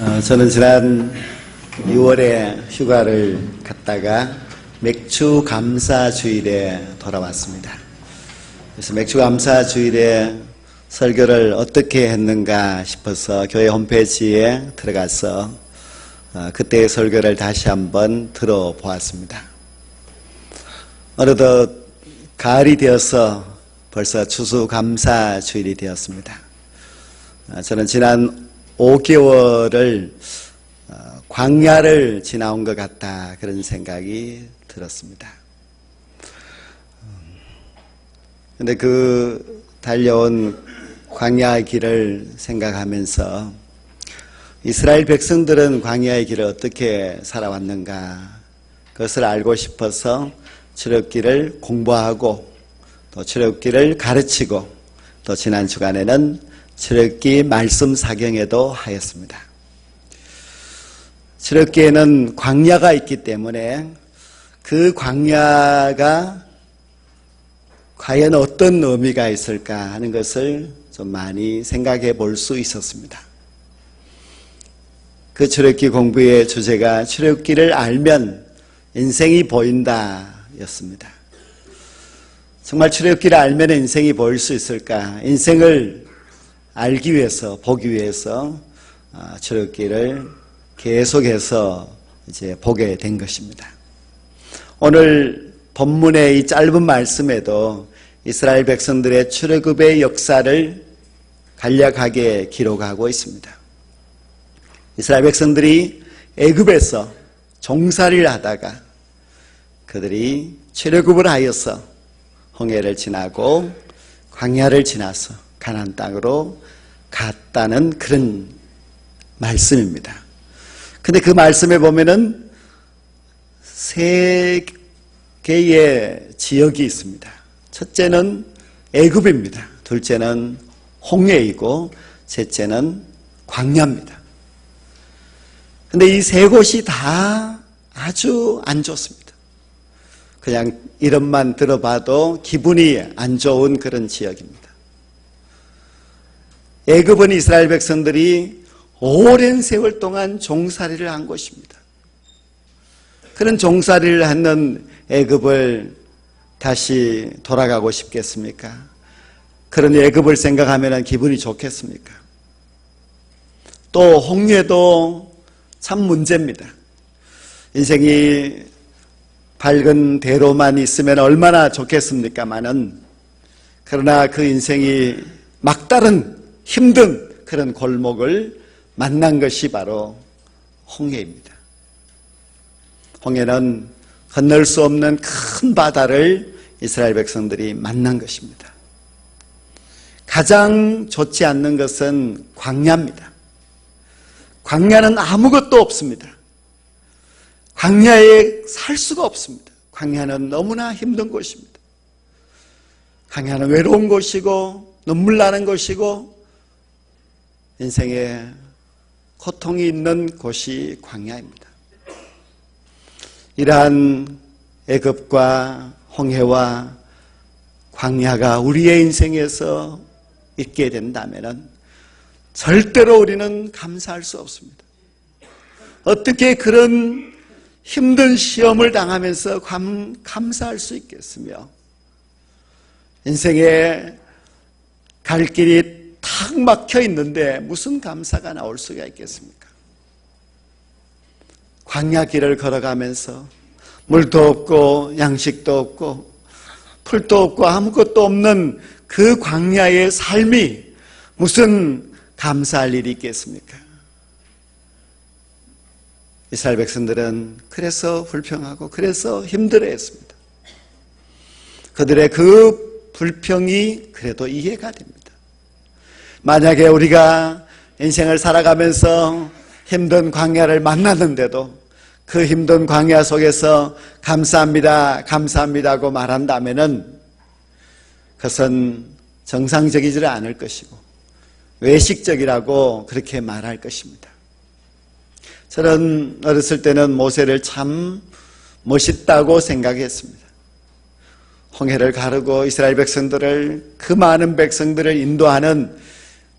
저는 지난 6월에 휴가를 갔다가 맥주 감사 주일에 돌아왔습니다. 그래서 맥주 감사 주일에 설교를 어떻게 했는가 싶어서 교회 홈페이지에 들어가서 그때의 설교를 다시 한번 들어보았습니다. 어느덧 가을이 되어서 벌써 추수감사 주일이 되었습니다. 저는 지난 5개월을 광야를 지나온 것 같다, 그런 생각이 들었습니다. 근데 그 달려온 광야의 길을 생각하면서 이스라엘 백성들은 광야의 길을 어떻게 살아왔는가, 그것을 알고 싶어서 출애굽기를 공부하고 또 출애굽기를 가르치고 또 지난 주간에는 출애굽기 말씀 사경에도 하였습니다. 출애굽기에는 광야가 있기 때문에 그 광야가 과연 어떤 의미가 있을까 하는 것을 좀 많이 생각해 볼 수 있었습니다. 그 출애굽기 공부의 주제가 출애굽기를 알면 인생이 보인다 였습니다. 정말 출애굽기를 알면 인생이 보일 수 있을까? 인생을 알기 위해서, 보기 위해서 출애굽기를 계속해서 이제 보게 된 것입니다. 오늘 본문의 이 짧은 말씀에도 이스라엘 백성들의 출애굽의 역사를 간략하게 기록하고 있습니다. 이스라엘 백성들이 애굽에서 종살이를 하다가 그들이 출애굽을 하여서 홍해를 지나고 광야를 지나서 가나안 땅으로 갔다는 그런 말씀입니다. 근데 그 말씀에 보면은 세 개의 지역이 있습니다. 첫째는 애굽입니다. 둘째는 홍해이고 셋째는 광야입니다. 근데 이 세 곳이 다 아주 안 좋습니다. 그냥 이름만 들어봐도 기분이 안 좋은 그런 지역입니다. 애굽은 이스라엘 백성들이 오랜 세월 동안 종살이를 한 곳입니다. 그런 종살이를 하는 애굽을 다시 돌아가고 싶겠습니까? 그런 애굽을 생각하면 기분이 좋겠습니까? 또 홍해도 참 문제입니다. 인생이 밝은 대로만 있으면 얼마나 좋겠습니까마는, 그러나 그 인생이 막다른 힘든 그런 골목을 만난 것이 바로 홍해입니다. 홍해는 건널 수 없는 큰 바다를 이스라엘 백성들이 만난 것입니다. 가장 좋지 않는 것은 광야입니다. 광야는 아무것도 없습니다. 광야에 살 수가 없습니다. 광야는 너무나 힘든 곳입니다. 광야는 외로운 곳이고 눈물 나는 곳이고 인생에 고통이 있는 곳이 광야입니다. 이러한 애굽과 홍해와 광야가 우리의 인생에서 있게 된다면 절대로 우리는 감사할 수 없습니다. 어떻게 그런 힘든 시험을 당하면서 감사할 수 있겠으며, 인생에 갈 길이 탁 막혀 있는데 무슨 감사가 나올 수가 있겠습니까? 광야 길을 걸어가면서 물도 없고 양식도 없고 풀도 없고 아무것도 없는 그 광야의 삶이 무슨 감사할 일이 있겠습니까? 이스라엘 백성들은 그래서 불평하고 그래서 힘들어했습니다. 그들의 그 불평이 그래도 이해가 됩니다. 만약에 우리가 인생을 살아가면서 힘든 광야를 만났는데도 그 힘든 광야 속에서 감사합니다, 감사합니다고 말한다면은 그것은 정상적이지 않을 것이고 외식적이라고 그렇게 말할 것입니다. 저는 어렸을 때는 모세를 참 멋있다고 생각했습니다. 홍해를 가르고 이스라엘 백성들을, 그 많은 백성들을 인도하는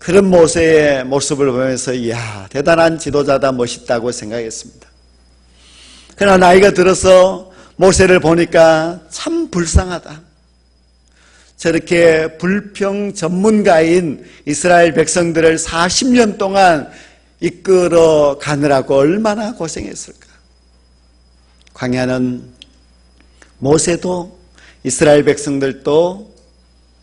그런 모세의 모습을 보면서 이야, 대단한 지도자다, 멋있다고 생각했습니다. 그러나 나이가 들어서 모세를 보니까 참 불쌍하다. 저렇게 불평 전문가인 이스라엘 백성들을 40년 동안 이끌어 가느라고 얼마나 고생했을까. 광야는 모세도 이스라엘 백성들도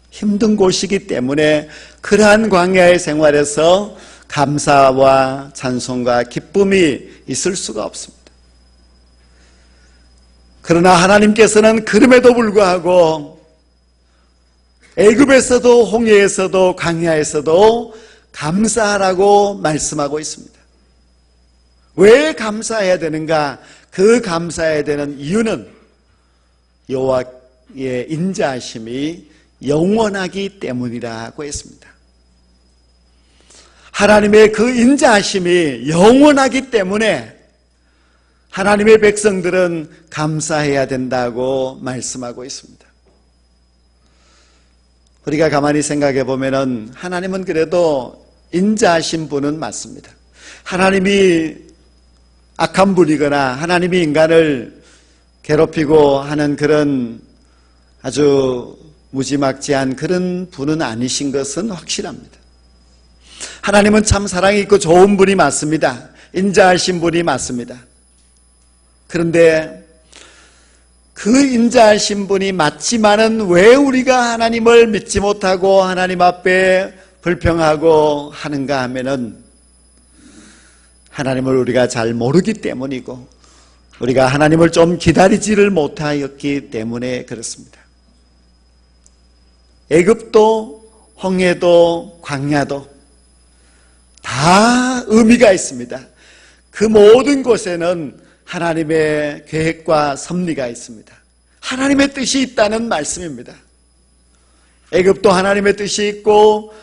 힘든 곳이기 때문에 그러한 광야의 생활에서 감사와 찬송과 기쁨이 있을 수가 없습니다. 그러나 하나님께서는 그럼에도 불구하고 애굽에서도 홍해에서도 광야에서도 감사하라고 말씀하고 있습니다. 왜 감사해야 되는가? 그 감사해야 되는 이유는 여호와의 인자하심이 영원하기 때문이라고 했습니다. 하나님의 그 인자하심이 영원하기 때문에 하나님의 백성들은 감사해야 된다고 말씀하고 있습니다. 우리가 가만히 생각해 보면은 하나님은 그래도 인자하신 분은 맞습니다. 하나님이 악한 분이거나 하나님이 인간을 괴롭히고 하는 그런 아주 무지막지한 그런 분은 아니신 것은 확실합니다. 하나님은 참 사랑이 있고 좋은 분이 맞습니다. 인자하신 분이 맞습니다. 그런데 그 인자하신 분이 맞지만은 왜 우리가 하나님을 믿지 못하고 하나님 앞에 불평하고 하는가 하면은 하나님을 우리가 잘 모르기 때문이고 우리가 하나님을 좀 기다리지를 못하였기 때문에 그렇습니다. 애굽도 홍해도 광야도 다 의미가 있습니다. 그 모든 곳에는 하나님의 계획과 섭리가 있습니다. 하나님의 뜻이 있다는 말씀입니다. 애굽도 하나님의 뜻이 있고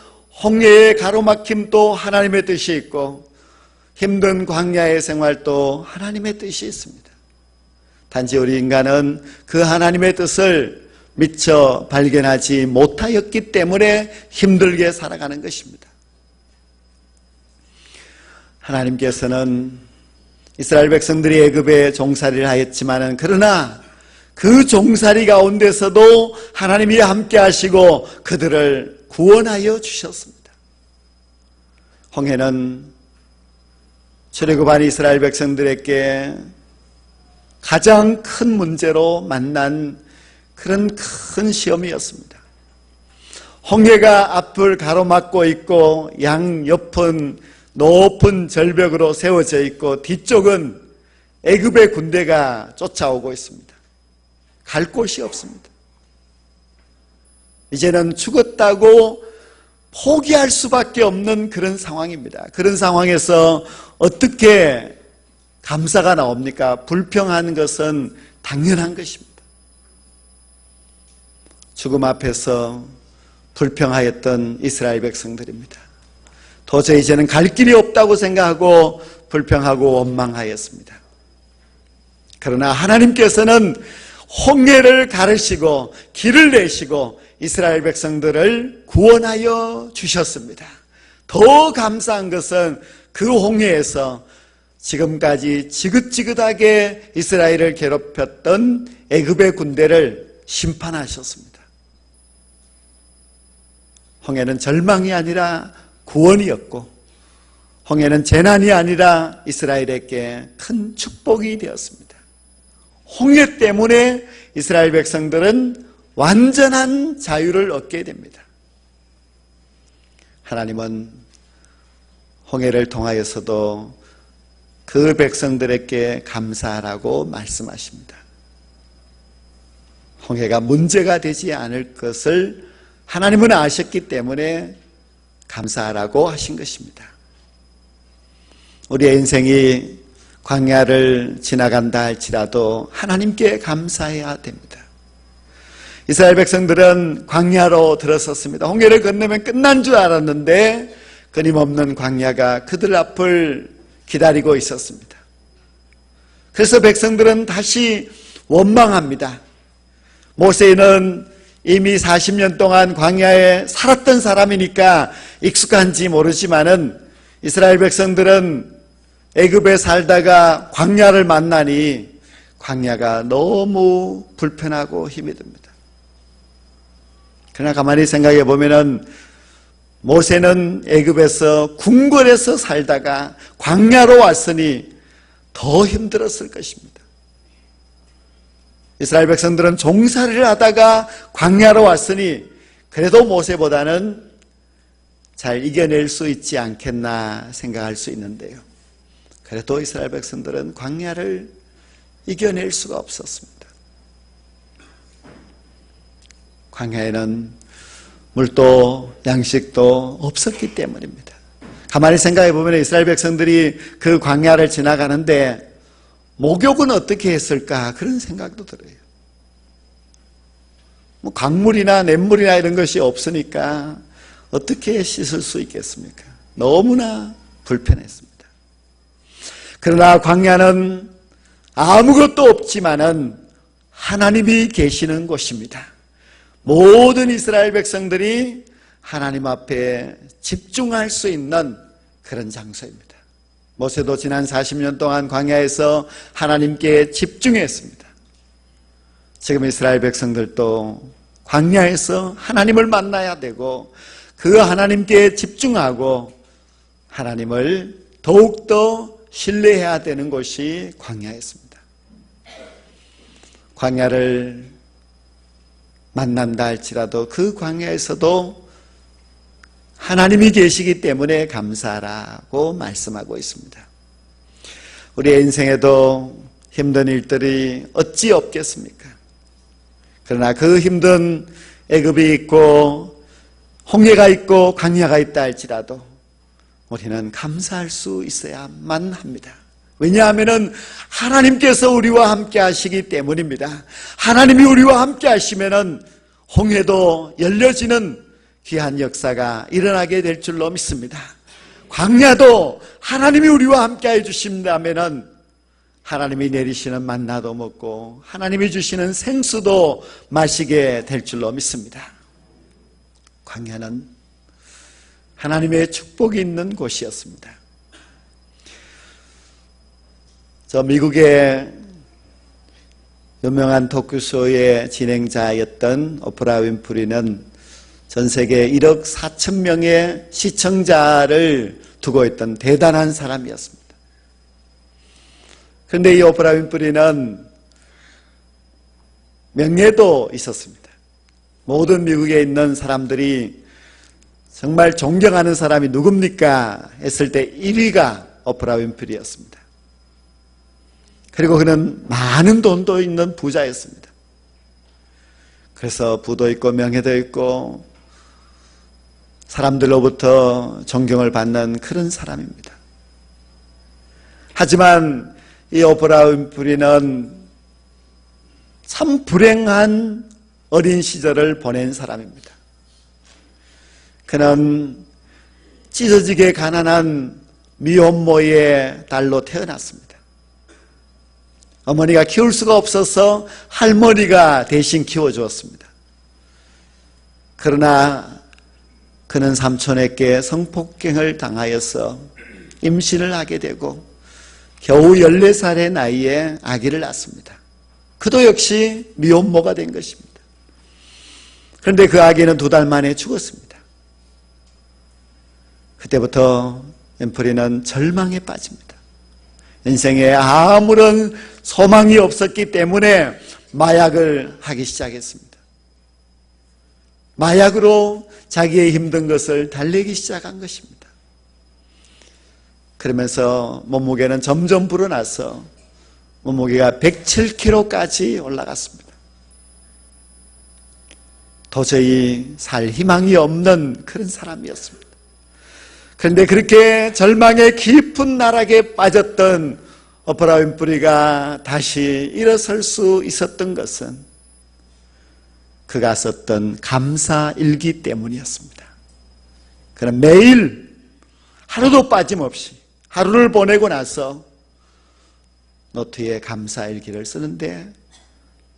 홍해의 가로막힘도 하나님의 뜻이 있고 힘든 광야의 생활도 하나님의 뜻이 있습니다. 단지 우리 인간은 그 하나님의 뜻을 미처 발견하지 못하였기 때문에 힘들게 살아가는 것입니다. 하나님께서는 이스라엘 백성들이 애굽에 종살이를 하였지만은 그러나 그 종살이 가운데서도 하나님이 함께 하시고 그들을 구원하여 주셨습니다. 홍해는 출애굽한 이스라엘 백성들에게 가장 큰 문제로 만난 그런 큰 시험이었습니다. 홍해가 앞을 가로막고 있고 양옆은 높은 절벽으로 세워져 있고 뒤쪽은 애굽의 군대가 쫓아오고 있습니다. 갈 곳이 없습니다. 이제는 죽었다고 포기할 수밖에 없는 그런 상황입니다. 그런 상황에서 어떻게 감사가 나옵니까? 불평하는 것은 당연한 것입니다. 죽음 앞에서 불평하였던 이스라엘 백성들입니다. 도저히 이제는 갈 길이 없다고 생각하고 불평하고 원망하였습니다. 그러나 하나님께서는 홍해를 가르시고 길을 내시고 이스라엘 백성들을 구원하여 주셨습니다. 더 감사한 것은 그 홍해에서 지금까지 지긋지긋하게 이스라엘을 괴롭혔던 애굽의 군대를 심판하셨습니다. 홍해는 절망이 아니라 구원이었고 홍해는 재난이 아니라 이스라엘에게 큰 축복이 되었습니다. 홍해 때문에 이스라엘 백성들은 완전한 자유를 얻게 됩니다. 하나님은 홍해를 통하여서도 그 백성들에게 감사하라고 말씀하십니다. 홍해가 문제가 되지 않을 것을 하나님은 아셨기 때문에 감사하라고 하신 것입니다. 우리의 인생이 광야를 지나간다 할지라도 하나님께 감사해야 됩니다. 이스라엘 백성들은 광야로 들어섰습니다. 홍해를 건너면 끝난 줄 알았는데 끊임없는 광야가 그들 앞을 기다리고 있었습니다. 그래서 백성들은 다시 원망합니다. 모세는 이미 40년 동안 광야에 살았던 사람이니까 익숙한지 모르지만은 이스라엘 백성들은 애굽에 살다가 광야를 만나니 광야가 너무 불편하고 힘이 듭니다. 그러나 가만히 생각해 보면은 모세는 애굽에서 궁궐에서 살다가 광야로 왔으니 더 힘들었을 것입니다. 이스라엘 백성들은 종살이를 하다가 광야로 왔으니 그래도 모세보다는 잘 이겨낼 수 있지 않겠나 생각할 수 있는데요. 그래도 이스라엘 백성들은 광야를 이겨낼 수가 없었습니다. 광야에는 물도 양식도 없었기 때문입니다. 가만히 생각해 보면 이스라엘 백성들이 그 광야를 지나가는데 목욕은 어떻게 했을까 그런 생각도 들어요. 뭐 강물이나 냇물이나 이런 것이 없으니까 어떻게 씻을 수 있겠습니까? 너무나 불편했습니다. 그러나 광야는 아무것도 없지만은 하나님이 계시는 곳입니다. 모든 이스라엘 백성들이 하나님 앞에 집중할 수 있는 그런 장소입니다. 모세도 지난 40년 동안 광야에서 하나님께 집중했습니다. 지금 이스라엘 백성들도 광야에서 하나님을 만나야 되고 그 하나님께 집중하고 하나님을 더욱더 신뢰해야 되는 곳이 광야였습니다. 광야를 만난다 할지라도 그 광야에서도 하나님이 계시기 때문에 감사하라고 말씀하고 있습니다. 우리의 인생에도 힘든 일들이 어찌 없겠습니까? 그러나 그 힘든 애굽이 있고 홍해가 있고 광야가 있다 할지라도 우리는 감사할 수 있어야만 합니다. 왜냐하면 하나님께서 우리와 함께 하시기 때문입니다. 하나님이 우리와 함께 하시면 홍해도 열려지는 귀한 역사가 일어나게 될 줄로 믿습니다. 광야도 하나님이 우리와 함께 해주신다면 하나님이 내리시는 만나도 먹고 하나님이 주시는 생수도 마시게 될 줄로 믿습니다. 광야는 하나님의 축복이 있는 곳이었습니다. 저 미국의 유명한 토크쇼의 진행자였던 오프라 윈프리는 전 세계 1억 4천 명의 시청자를 두고 있던 대단한 사람이었습니다. 그런데 이 오프라 윈프리는 명예도 있었습니다. 모든 미국에 있는 사람들이 정말 존경하는 사람이 누굽니까? 했을 때 1위가 오프라 윈프리였습니다. 그리고 그는 많은 돈도 있는 부자였습니다. 그래서 부도 있고 명예도 있고 사람들로부터 존경을 받는 그런 사람입니다. 하지만 이 오프라 윈프리는 참 불행한 어린 시절을 보낸 사람입니다. 그는 찢어지게 가난한 미혼모의 딸로 태어났습니다. 어머니가 키울 수가 없어서 할머니가 대신 키워주었습니다. 그러나 그는 삼촌에게 성폭행을 당하여서 임신을 하게 되고 겨우 14살의 나이에 아기를 낳습니다. 그도 역시 미혼모가 된 것입니다. 그런데 그 아기는 2달 만에 죽었습니다. 그때부터 윈프리는 절망에 빠집니다. 인생에 아무런 소망이 없었기 때문에 마약을 하기 시작했습니다. 마약으로 자기의 힘든 것을 달래기 시작한 것입니다. 그러면서 몸무게는 점점 불어나서 몸무게가 107kg까지 올라갔습니다. 도저히 살 희망이 없는 그런 사람이었습니다. 그런데 그렇게 절망의 깊은 나락에 빠졌던 오프라 윈프리가 다시 일어설 수 있었던 것은 그가 썼던 감사 일기 때문이었습니다. 그는 매일 하루도 빠짐없이 하루를 보내고 나서 노트에 감사 일기를 쓰는데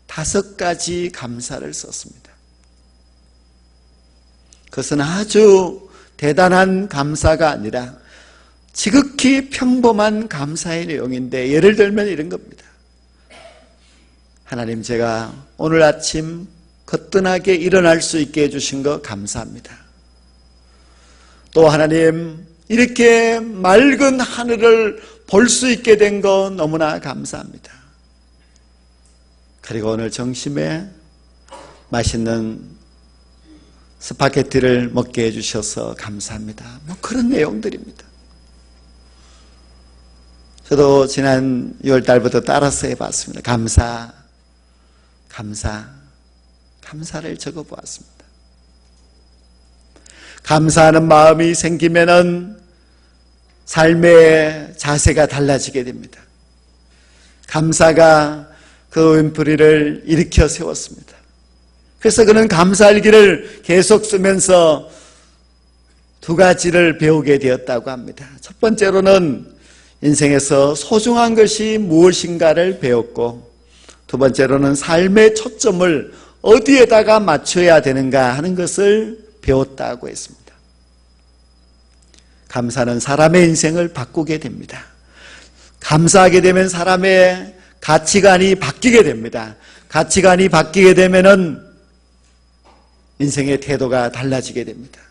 5가지 감사를 썼습니다. 그것은 아주 대단한 감사가 아니라 지극히 평범한 감사의 내용인데, 예를 들면 이런 겁니다. 하나님, 제가 오늘 아침 거뜬하게 일어날 수 있게 해주신 거 감사합니다. 또 하나님, 이렇게 맑은 하늘을 볼 수 있게 된 거 너무나 감사합니다. 그리고 오늘 점심에 맛있는 스파게티를 먹게 해주셔서 감사합니다. 뭐 그런 내용들입니다. 저도 지난 6월 달부터 따라서 해봤습니다. 감사를 적어보았습니다. 감사하는 마음이 생기면은 삶의 자세가 달라지게 됩니다. 감사가 그 윈프리를 일으켜 세웠습니다. 그래서 그는 감사일기를 계속 쓰면서 두 가지를 배우게 되었다고 합니다. 첫 번째로는 인생에서 소중한 것이 무엇인가를 배웠고, 두 번째로는 삶의 초점을 어디에다가 맞춰야 되는가 하는 것을 배웠다고 했습니다. 감사는 사람의 인생을 바꾸게 됩니다. 감사하게 되면 사람의 가치관이 바뀌게 됩니다. 가치관이 바뀌게 되면은 인생의 태도가 달라지게 됩니다.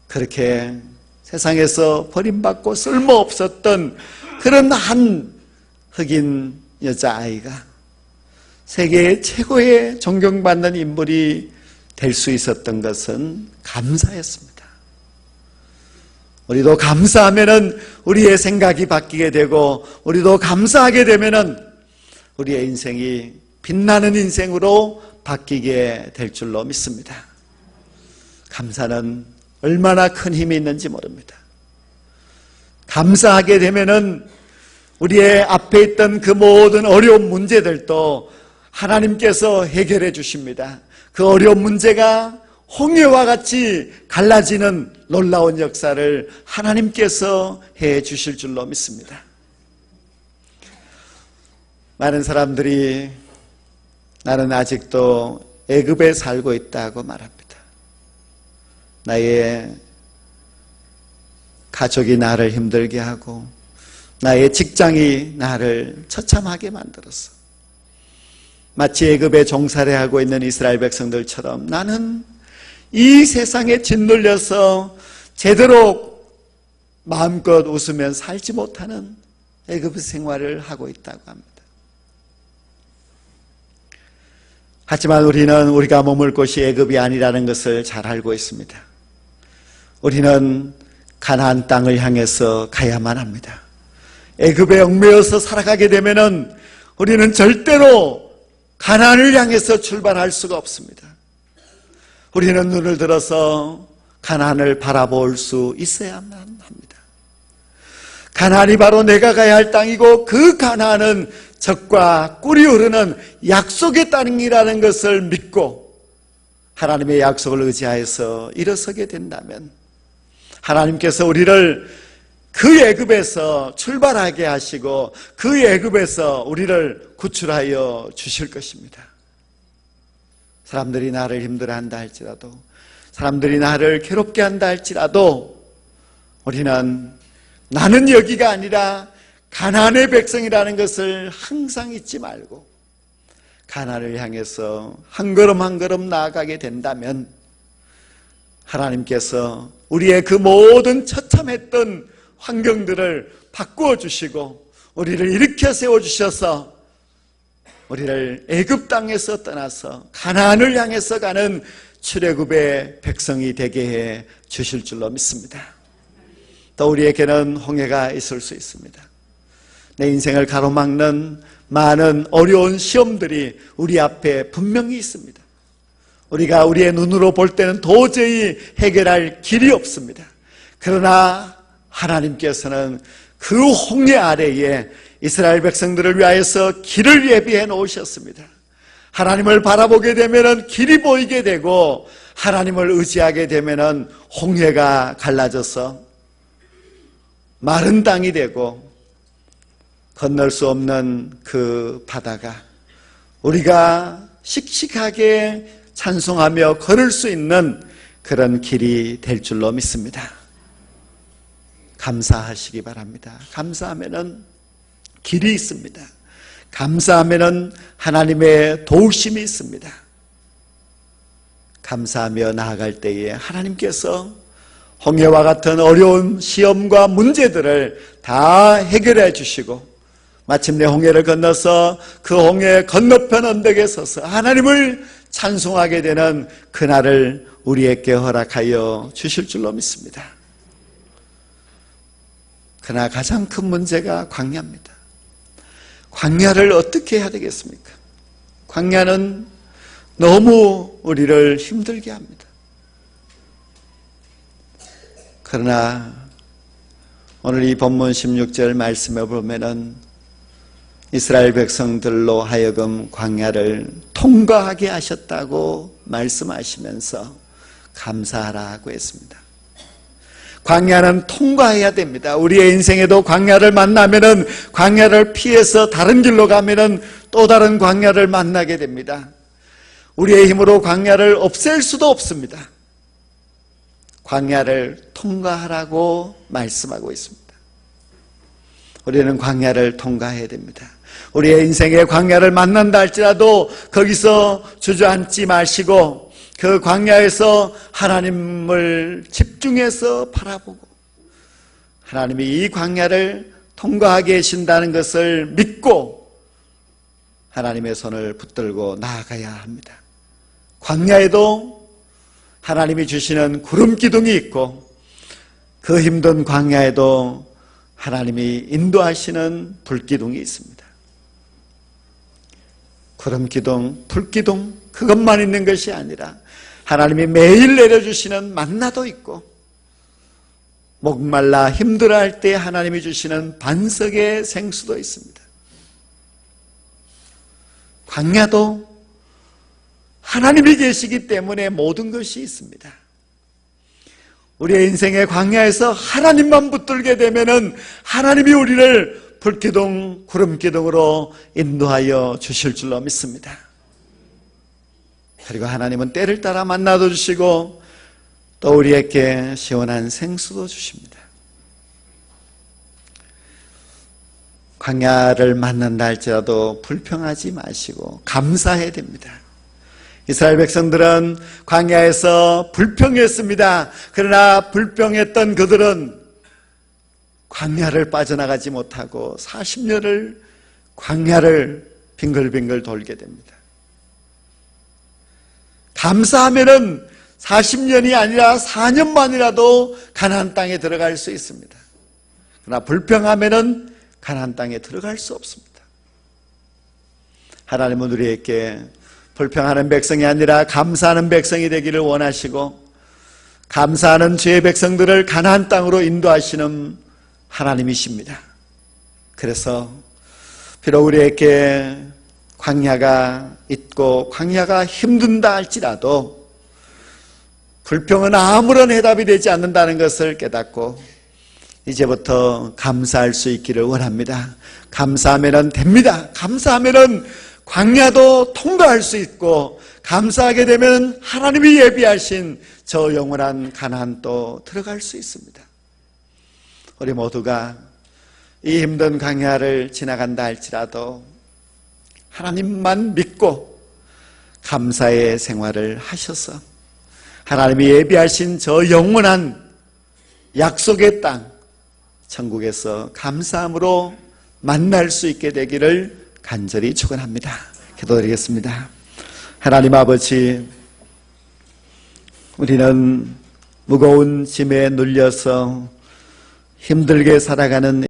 그렇게 세상에서 버림받고 쓸모없었던 그런 한 흑인 여자아이가 세계의 최고의 존경받는 인물이 될 수 있었던 것은 감사였습니다. 우리도 감사하면은 우리의 생각이 바뀌게 되고, 우리도 감사하게 되면은 우리의 인생이 빛나는 인생으로 바뀌게 될 줄로 믿습니다. 감사는 얼마나 큰 힘이 있는지 모릅니다. 감사하게 되면은 우리의 앞에 있던 그 모든 어려운 문제들도 하나님께서 해결해 주십니다. 그 어려운 문제가 홍해와 같이 갈라지는 놀라운 역사를 하나님께서 해 주실 줄로 믿습니다. 많은 사람들이 나는 아직도 애굽에 살고 있다고 말합니다. 나의 가족이 나를 힘들게 하고, 나의 직장이 나를 처참하게 만들었어. 마치 애굽에 종살이 하고 있는 이스라엘 백성들처럼 나는 이 세상에 짓눌려서 제대로 마음껏 웃으면 살지 못하는 애굽 생활을 하고 있다고 합니다. 하지만 우리는 우리가 머물 곳이 애굽이 아니라는 것을 잘 알고 있습니다. 우리는 가나안 땅을 향해서 가야만 합니다. 애굽에 얽매여서 살아가게 되면은 우리는 절대로 가나안을 향해서 출발할 수가 없습니다. 우리는 눈을 들어서 가나안을 바라볼 수 있어야만 합니다. 가나안이 바로 내가 가야 할 땅이고, 그 가나안은 젖과 꿀이 흐르는 약속의 땅이라는 것을 믿고 하나님의 약속을 의지하여서 일어서게 된다면, 하나님께서 우리를 그 애굽에서 출발하게 하시고 그 애굽에서 우리를 구출하여 주실 것입니다. 사람들이 나를 힘들어한다 할지라도, 사람들이 나를 괴롭게 한다 할지라도, 우리는 나는 여기가 아니라 가나안의 백성이라는 것을 항상 잊지 말고 가나안을 향해서 한 걸음 한 걸음 나아가게 된다면, 하나님께서 우리의 그 모든 처참했던 환경들을 바꾸어 주시고 우리를 일으켜 세워 주셔서 우리를 애굽 땅에서 떠나서 가나안을 향해서 가는 출애굽의 백성이 되게 해 주실 줄로 믿습니다. 또 우리에게는 홍해가 있을 수 있습니다. 내 인생을 가로막는 많은 어려운 시험들이 우리 앞에 분명히 있습니다. 우리가 우리의 눈으로 볼 때는 도저히 해결할 길이 없습니다. 그러나 하나님께서는 그 홍해 아래에 이스라엘 백성들을 위하여서 길을 예비해 놓으셨습니다. 하나님을 바라보게 되면 길이 보이게 되고, 하나님을 의지하게 되면 홍해가 갈라져서 마른 땅이 되고, 건널 수 없는 그 바다가 우리가 씩씩하게 찬송하며 걸을 수 있는 그런 길이 될 줄로 믿습니다. 감사하시기 바랍니다. 감사하면은 길이 있습니다. 감사하면은 하나님의 도우심이 있습니다. 감사하며 나아갈 때에 하나님께서 홍해와 같은 어려운 시험과 문제들을 다 해결해 주시고 마침내 홍해를 건너서 그 홍해 건너편 언덕에 서서 하나님을 찬송하게 되는 그날을 우리에게 허락하여 주실 줄로 믿습니다. 그러나 가장 큰 문제가 광야입니다. 광야를 어떻게 해야 되겠습니까? 광야는 너무 우리를 힘들게 합니다. 그러나 오늘 이 본문 16절 말씀에 보면은 이스라엘 백성들로 하여금 광야를 통과하게 하셨다고 말씀하시면서 감사하라고 했습니다. 광야는 통과해야 됩니다. 우리의 인생에도 광야를 만나면은 광야를 피해서 다른 길로 가면은 또 다른 광야를 만나게 됩니다. 우리의 힘으로 광야를 없앨 수도 없습니다. 광야를 통과하라고 말씀하고 있습니다. 우리는 광야를 통과해야 됩니다. 우리의 인생에 광야를 만난다 할지라도 거기서 주저앉지 마시고 그 광야에서 하나님을 집중해서 바라보고 하나님이 이 광야를 통과하게 하신다는 것을 믿고 하나님의 손을 붙들고 나아가야 합니다. 광야에도 하나님이 주시는 구름 기둥이 있고 그 힘든 광야에도 하나님이 인도하시는 불기둥이 있습니다. 구름 기둥, 불기둥 그것만 있는 것이 아니라 하나님이 매일 내려주시는 만나도 있고 목말라 힘들어할 때 하나님이 주시는 반석의 생수도 있습니다. 광야도 하나님이 계시기 때문에 모든 것이 있습니다. 우리의 인생의 광야에서 하나님만 붙들게 되면은 하나님이 우리를 불기둥, 구름기둥으로 인도하여 주실 줄로 믿습니다. 그리고 하나님은 때를 따라 만나도 주시고 또 우리에게 시원한 생수도 주십니다. 광야를 만난다 할지라도 불평하지 마시고 감사해야 됩니다. 이스라엘 백성들은 광야에서 불평했습니다. 그러나 불평했던 그들은 광야를 빠져나가지 못하고 40년을 광야를 빙글빙글 돌게 됩니다. 감사하면은 40년이 아니라 4년만이라도 가나안 땅에 들어갈 수 있습니다. 그러나 불평하면은 가나안 땅에 들어갈 수 없습니다. 하나님은 우리에게 불평하는 백성이 아니라 감사하는 백성이 되기를 원하시고 감사하는 주의 백성들을 가나안 땅으로 인도하시는 하나님이십니다. 그래서 비록 우리에게 광야가 있고 광야가 힘든다 할지라도 불평은 아무런 해답이 되지 않는다는 것을 깨닫고 이제부터 감사할 수 있기를 원합니다. 감사하면 됩니다. 감사하면 광야도 통과할 수 있고 감사하게 되면 하나님이 예비하신 저 영원한 가나안도 들어갈 수 있습니다. 우리 모두가 이 힘든 광야를 지나간다 할지라도 하나님만 믿고 감사의 생활을 하셔서 하나님이 예비하신 저 영원한 약속의 땅 천국에서 감사함으로 만날 수 있게 되기를 간절히 축원합니다. 기도드리겠습니다. 하나님 아버지, 우리는 무거운 짐에 눌려서 힘들게 살아가는